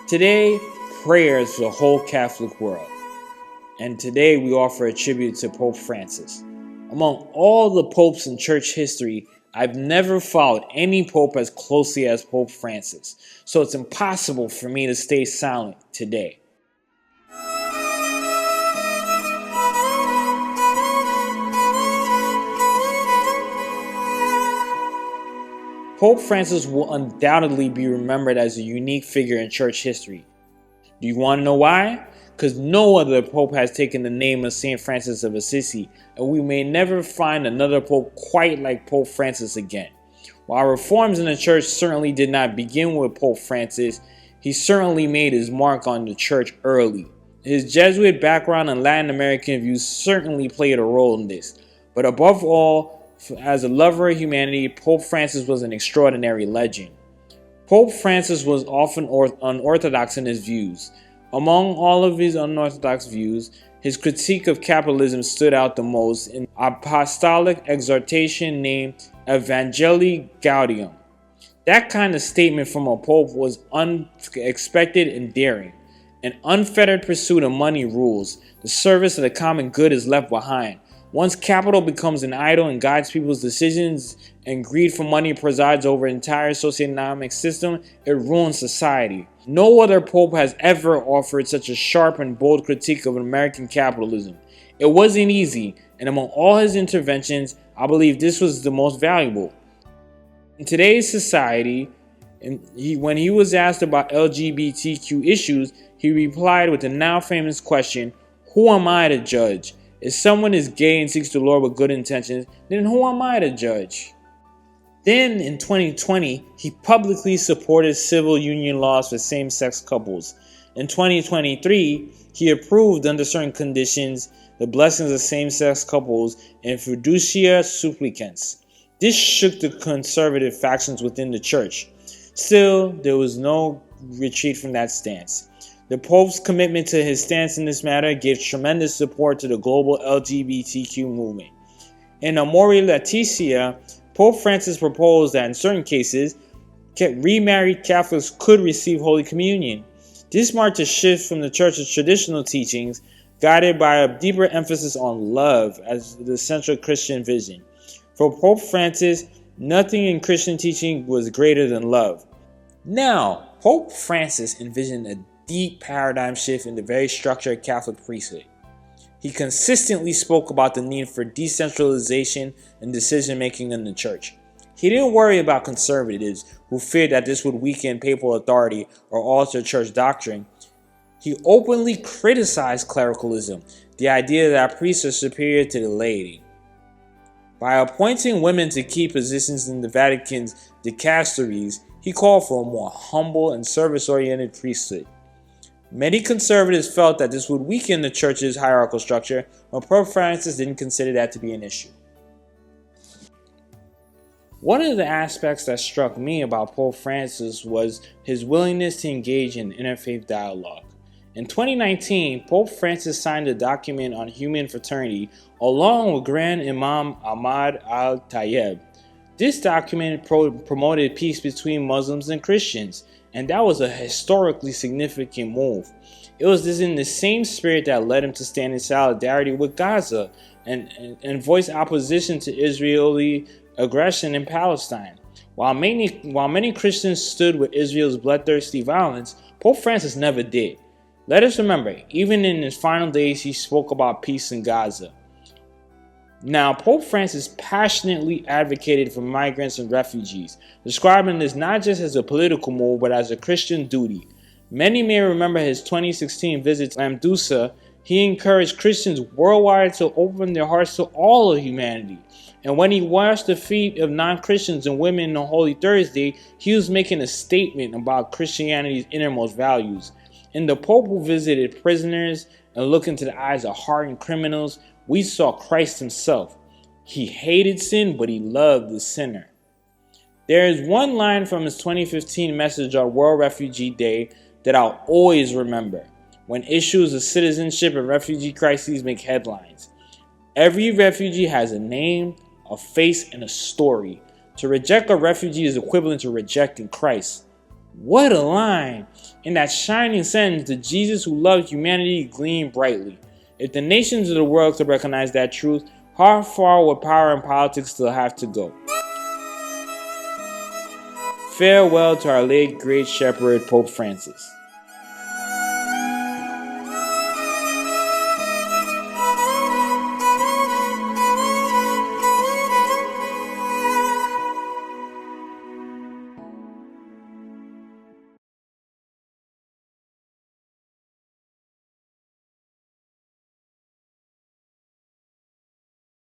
Today, prayers for the whole Catholic world. And today we offer a tribute to Pope Francis. Among all the popes in church history, I've never followed any pope as closely as Pope Francis, so it's impossible for me to stay silent today. Pope Francis will undoubtedly be remembered as a unique figure in church history. Do you want to know why? Because no other pope has taken the name of St. Francis of Assisi, and we may never find another pope quite like Pope Francis again. While reforms in the church certainly did not begin with Pope Francis, he certainly made his mark on the church early. His Jesuit background and Latin American views certainly played a role in this, but above all, as a lover of humanity, Pope Francis was an extraordinary legend. Pope Francis was often unorthodox in his views. Among all of his unorthodox views, his critique of capitalism stood out the most in apostolic exhortation named Evangelii Gaudium. That kind of statement from a pope was unexpected and daring. An unfettered pursuit of money rules. The service of the common good is left behind. Once capital becomes an idol and guides people's decisions and greed for money presides over an entire socioeconomic system, it ruins society. No other pope has ever offered such a sharp and bold critique of American capitalism. It wasn't easy, and among all his interventions, I believe this was the most valuable. In today's society, when he was asked about LGBTQ issues, he replied with the now famous question, "Who am I to judge? If someone is gay and seeks the Lord with good intentions, then who am I to judge?" Then, in 2020, he publicly supported civil union laws for same-sex couples. In 2023, he approved, under certain conditions, the blessings of same-sex couples and fiducia supplicans. This shook the conservative factions within the church. Still, there was no retreat from that stance. The Pope's commitment to his stance in this matter gave tremendous support to the global LGBTQ movement. In Amore Laetitia, Pope Francis proposed that in certain cases, remarried Catholics could receive Holy Communion. This marked a shift from the Church's traditional teachings, guided by a deeper emphasis on love as the central Christian vision. For Pope Francis, nothing in Christian teaching was greater than love. Now, Pope Francis envisioned a deep paradigm shift in the very structure of Catholic priesthood. He consistently spoke about the need for decentralization and decision-making in the church. He didn't worry about conservatives who feared that this would weaken papal authority or alter church doctrine. He openly criticized clericalism, the idea that priests are superior to the laity. By appointing women to key positions in the Vatican's dicasteries, he called for a more humble and service-oriented priesthood. Many conservatives felt that this would weaken the church's hierarchical structure, but Pope Francis didn't consider that to be an issue. One of the aspects that struck me about Pope Francis was his willingness to engage in interfaith dialogue. In 2019, Pope Francis signed a document on human fraternity along with Grand Imam Ahmad al-Tayeb. This document promoted peace between Muslims and Christians, and that was a historically significant move. It was in the same spirit that led him to stand in solidarity with Gaza and voice opposition to Israeli aggression in Palestine. While many Christians stood with Israel's bloodthirsty violence, Pope Francis never did. Let us remember, even in his final days, he spoke about peace in Gaza. Now, Pope Francis passionately advocated for migrants and refugees, describing this not just as a political move, but as a Christian duty. Many may remember his 2016 visit to Lampedusa. He encouraged Christians worldwide to open their hearts to all of humanity. And when he washed the feet of non-Christians and women on Holy Thursday, he was making a statement about Christianity's innermost values. In the Pope who visited prisoners and looked into the eyes of hardened criminals, we saw Christ himself. He hated sin, but he loved the sinner. There is one line from his 2015 message on World Refugee Day that I'll always remember. When issues of citizenship and refugee crises make headlines, every refugee has a name, a face, and a story. To reject a refugee is equivalent to rejecting Christ. What a line! In that shining sentence, the Jesus who loves humanity gleamed brightly. If the nations of the world could recognize that truth, how far would power and politics still have to go? Farewell to our late great shepherd, Pope Francis.